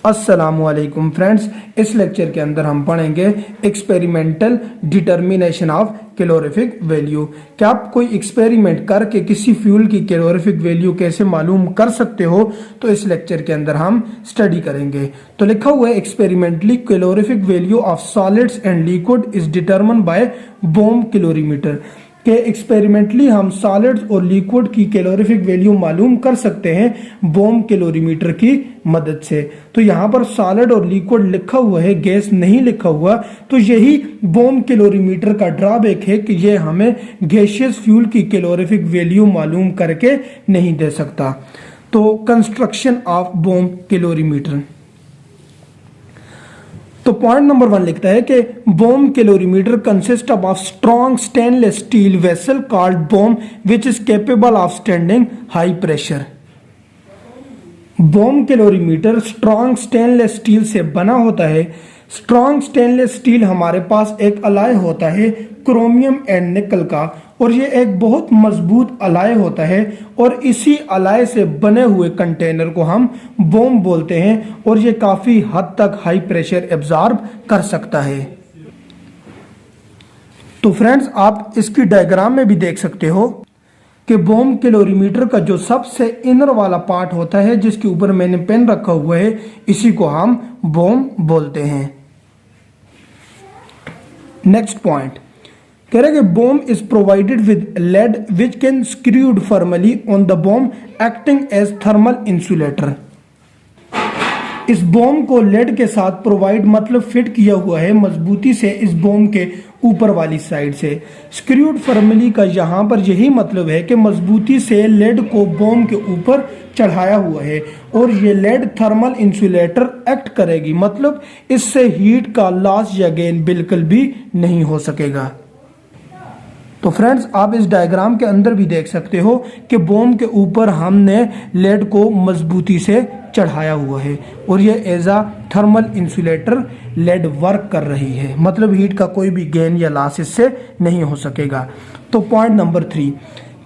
अस्सलामुअलैकुम फ्रेंड्स, इस लेक्चर के अंदर हम पढ़ेंगे experimental determination of calorific value. क्या आप कोई एक्सपेरिमेंट करके किसी फ्यूल की कैलोरीफिक वैल्यू कैसे मालूम कर सकते हो, तो इस लेक्चर के अंदर हम स्टडी करेंगे। तो लिखा हुआ है experimentally calorific value of solids and liquid is determined by bomb calorimeter. के एक्सपेरिमेंटली हम सॉलिड्स और लिक्विड की कैलोरीफिक वैल्यू मालूम कर सकते हैं बोम कैलोरीमीटर की मदद से। तो यहाँ पर सॉलिड और लिक्विड लिखा हुआ है, गैस नहीं लिखा हुआ, तो यही बोम कैलोरीमीटर का ड्रॉबैक है कि ये हमें गैसियस फ्यूल की कैलोरीफिक वैल्यू मालूम करके नहीं दे सकता। तो कंस्ट्रक्शन ऑफ बोम कैलोरीमीटर, तो पॉइंट नंबर 1 लिखता है कि bomb calorimeter consist of strong stainless steel vessel called bomb which is capable of standing high pressure. Bomb calorimeter strong stainless steel से बना होता है। स्ट्रॉन्ग स्टेनलेस स्टील हमारे पास एक अलाय होता है क्रोमियम एंड निकल का, और ये एक बहुत मजबूत अलाय होता है, और इसी अलाय से बने हुए कंटेनर को हम बोम बोलते हैं, और ये काफी हद तक हाई प्रेशर एब्जॉर्ब कर सकता है। तो फ्रेंड्स, आप इसकी डायग्राम में भी देख सकते हो कि बोम कैलोरीमीटर का जो सबसे इनर वाला पार्ट होता है, जिसके ऊपर मैंने पेन रखा हुआ है, इसी को हम बोम बोलते हैं। नेक्स्ट पॉइंट कह रहे कि bomb is provided with lid which can screwed firmly on the bomb acting as thermal insulator. इस बोम को लेड के साथ प्रोवाइड मतलब फिट किया हुआ है मजबूती से इस बोम के ऊपर वाली साइड से। स्क्रूड फर्मली का यहाँ पर यही मतलब है कि मजबूती से लेड को बोम के ऊपर चढ़ाया हुआ है, और ये लेड थर्मल इंसुलेटर एक्ट करेगी, मतलब इससे हीट का लॉस या गेन बिल्कुल भी नहीं हो सकेगा। तो फ्रेंड्स, आप इस डायग्राम के अंदर भी देख सकते हो कि बोम के ऊपर हमने लेड को मजबूती से चढ़ाया हुआ है, और ये एज आ थर्मल इंसुलेटर लेड वर्क कर रही है, मतलब हीट का कोई भी गेन या लॉस इससे नहीं हो सकेगा। तो पॉइंट नंबर 3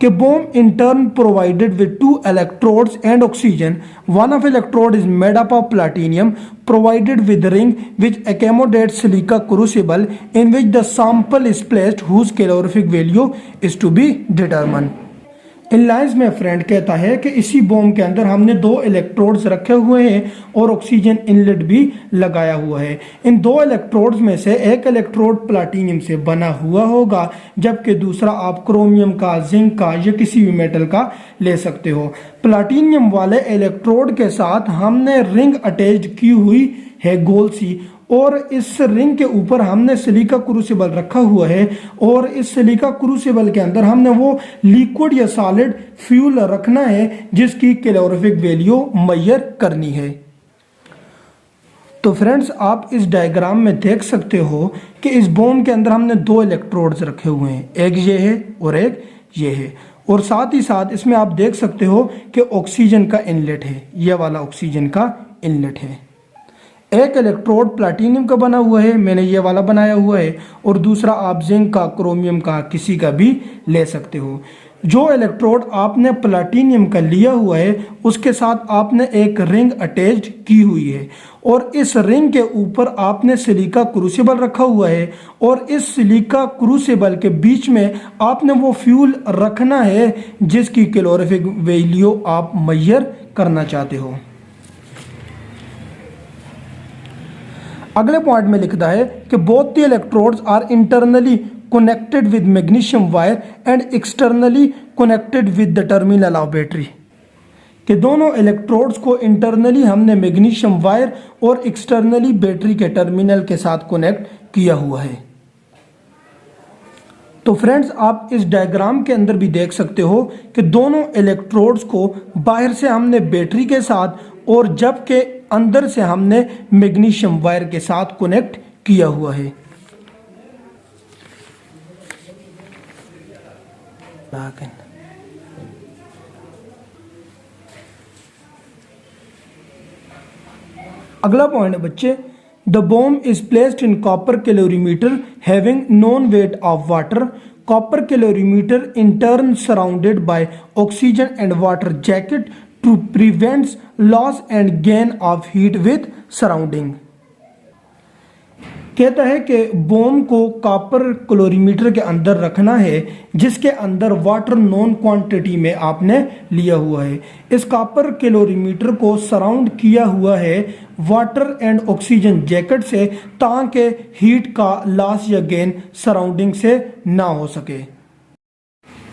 कि बोम in turn provided with 2 electrodes and oxygen. One of electrode is made up of platinum provided with ring which accommodates silica crucible in which the sample is placed whose calorific value is to be determined. In lines में friend कहता है कि इसी बोम के अंदर हमने 2 electrodes रखे हुए हैं और ऑक्सीजन इनलेट भी लगाया हुआ है। इन 2 इलेक्ट्रोड्स में से एक इलेक्ट्रोड प्लाटिनियम से बना हुआ होगा, जबकि दूसरा आप क्रोमियम का, जिंक का या किसी भी मेटल का ले सकते हो। प्लाटिनियम वाले इलेक्ट्रोड के साथ हमने रिंग अटैच्ड की हुई है गोल सी, और इस रिंग के ऊपर हमने सिलिका क्रूसिबल रखा हुआ है, और इस सिलिका क्रूसिबल के अंदर हमने वो लिक्विड या सॉलिड फ्यूल रखना है जिसकी कैलोरीफिक वैल्यू मेजर करनी है। तो फ्रेंड्स, आप इस डायग्राम में देख सकते हो कि इस बोम के अंदर हमने 2 इलेक्ट्रोड्स रखे हुए हैं, एक ये है और एक ये है, और साथ ही साथ इसमें आप देख सकते हो कि ऑक्सीजन का इनलेट है, ये वाला ऑक्सीजन का इनलेट है। एक इलेक्ट्रोड प्लैटिनम का बना हुआ है, मैंने ये वाला बनाया हुआ है, और दूसरा आप जिंक का, क्रोमियम का, किसी का भी ले सकते हो। जो इलेक्ट्रोड आपने प्लैटिनम का लिया हुआ है उसके साथ आपने एक रिंग अटैच्ड की हुई है, और इस रिंग के ऊपर आपने सिलिका क्रूसिबल रखा हुआ है, और इस सिलिका क्रूसिबल के बीच में आपने वो फ्यूल रखना है जिसकी कैलोरीफिक वैल्यू आप मेजर करना चाहते हो। अगले पॉइंट में लिखता है कि both the electrodes are internally connected with magnesium wire and externally connected with the terminal of battery. कि दोनों इलेक्ट्रोड्स को इंटरनली हमने मैग्नीशियम वायर और एक्सटर्नली बैटरी के टर्मिनल के साथ कनेक्ट किया हुआ है। तो फ्रेंड्स, आप इस डायग्राम के अंदर भी देख सकते हो कि दोनों इलेक्ट्रोड्स को बाहर से हमने बैटरी के साथ और जबकि अंदर से हमने मैग्नीशियम वायर के साथ कनेक्ट किया हुआ है। अगला पॉइंट है बच्चे, the bomb is placed in copper calorimeter having known weight of water. Copper calorimeter in turn surrounded by oxygen and water jacket to prevent loss and gain of heat with surrounding. कहता है कि बोम को copper calorimeter के अंदर रखना है जिसके अंदर वाटर नॉन क्वांटिटी में आपने लिया हुआ है। इस कॉपर कैलोरीमीटर को सराउंड किया हुआ है वाटर एंड ऑक्सीजन जैकेट से ताकि हीट का लॉस या गेन सराउंडिंग से ना हो सके।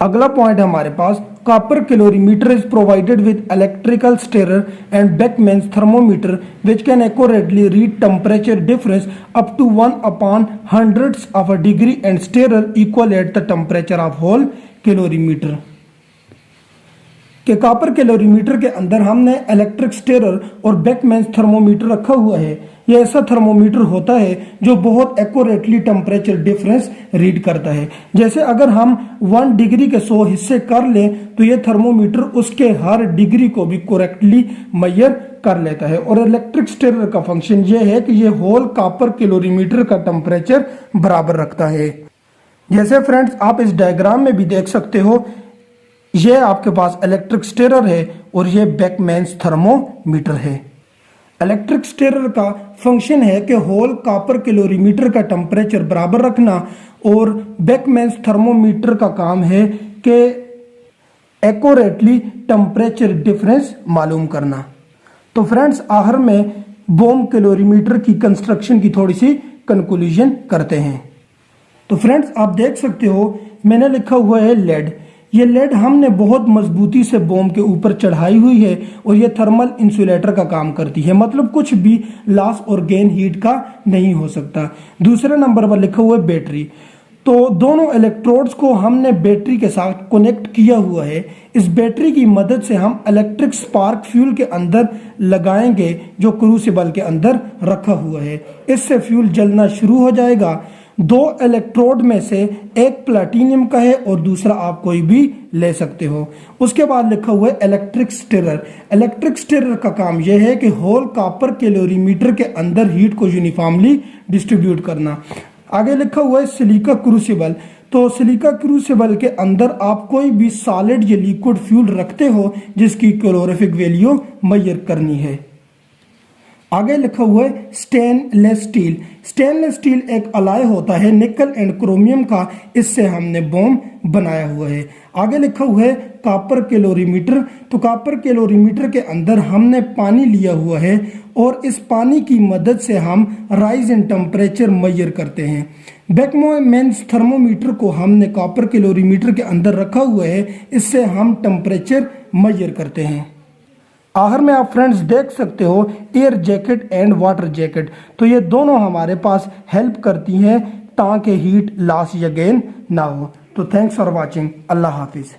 अगला पॉइंट हमारे पास, copper calorimeter is provided with electrical stirrer and Beckmann's thermometer which can accurately read temperature difference up to 1/100th of a degree and stirrer equal at the temperature of whole calorimeter. कि copper calorimeter के अंदर हमने electric स्टेरर और बेकमैन्स thermometer रखा हुआ है। यह ऐसा थर्मोमीटर होता है जो बहुत एक्यूरेटली टेम्परेचर डिफरेंस रीड करता है। जैसे अगर हम 1 डिग्री के 100 हिस्से कर लें तो यह थर्मोमीटर उसके हर डिग्री को भी करेक्टली मेजर कर लेता है। और इलेक्ट्रिक स्टेरर का फंक्शन यह है कि यह होल कॉपर कैलोरीमीटर का टेम्परेचर बराबर रखता है। जैसे फ्रेंड्स आप इस डायग्राम में भी देख सकते हो, यह आपके पास इलेक्ट्रिक स्टेरर है और यह बेकमैन्स थर्मोमीटर है। इलेक्ट्रिक स्टेरर का फंक्शन है कि होल कॉपर कैलोरीमीटर का टेम्परेचर बराबर रखना और बेकमैन्स थर्मोमीटर का काम है कि एक्यूरेटली टेम्परेचर डिफरेंस मालूम करना। तो फ्रेंड्स आखिर में बोम कैलोरीमीटर की कंस्ट्रक्शन की थोड़ी सी कंक्लूजन करते हैं। तो फ्रेंड्स आप देख सकते हो मैंने लिखा हुआ है लेड। ये लेड हमने बहुत मजबूती से बोम के ऊपर चढ़ाई हुई है और ये थर्मल इंसुलेटर का काम करती है, मतलब कुछ भी लॉस और गेन हीट का नहीं हो सकता। दूसरे नंबर पर लिखा हुआ है बैटरी। तो दोनों इलेक्ट्रोड्स को हमने बैटरी के साथ कनेक्ट किया हुआ है। इस बैटरी की मदद से हम इलेक्ट्रिक स्पार्क फ्यूल के अंदर लगाएंगे जो क्रूसिबल के अंदर रखा हुआ है। इससे फ्यूल जलना शुरू हो जाएगा। 2 इलेक्ट्रोड में से एक प्लैटिनियम का है और दूसरा आप कोई भी ले सकते हो। उसके बाद लिखा हुआ है इलेक्ट्रिक स्टेरर। इलेक्ट्रिक स्टेरर का काम यह है कि होल कॉपर कैलोरीमीटर के अंदर हीट को यूनिफॉर्मली डिस्ट्रीब्यूट करना। आगे लिखा हुआ है सिलिका क्रूसिबल। तो सिलिका क्रूसिबल के अंदर आप कोई भी सॉलिड या लिक्विड फ्यूल रखते हो जिसकी कैलोरीफिक वैल्यू मेजर करनी है। आगे लिखा हुआ है स्टेनलेस स्टील। स्टेनलेस स्टील एक अलॉय होता है निकल एंड क्रोमियम का, इससे हमने बोम बनाया हुआ है। आगे लिखा हुआ है कॉपर कैलोरीमीटर। तो कॉपर कैलोरीमीटर के अंदर हमने पानी लिया हुआ है और इस पानी की मदद से हम राइज इन टेम्परेचर मेजर करते हैं। बेकमैन्स थर्मोमीटर को हमने कॉपर कैलोरीमीटर के अंदर रखा हुआ है, इससे हम टेम्परेचर मेजर करते हैं। आखिर में आप फ्रेंड्स देख सकते हो air jacket and water jacket. तो ये दोनों हमारे पास हेल्प करती हैं ताकि हीट लॉस या गेन ना हो। तो थैंक्स फॉर वॉचिंग। अल्लाह हाफिज़।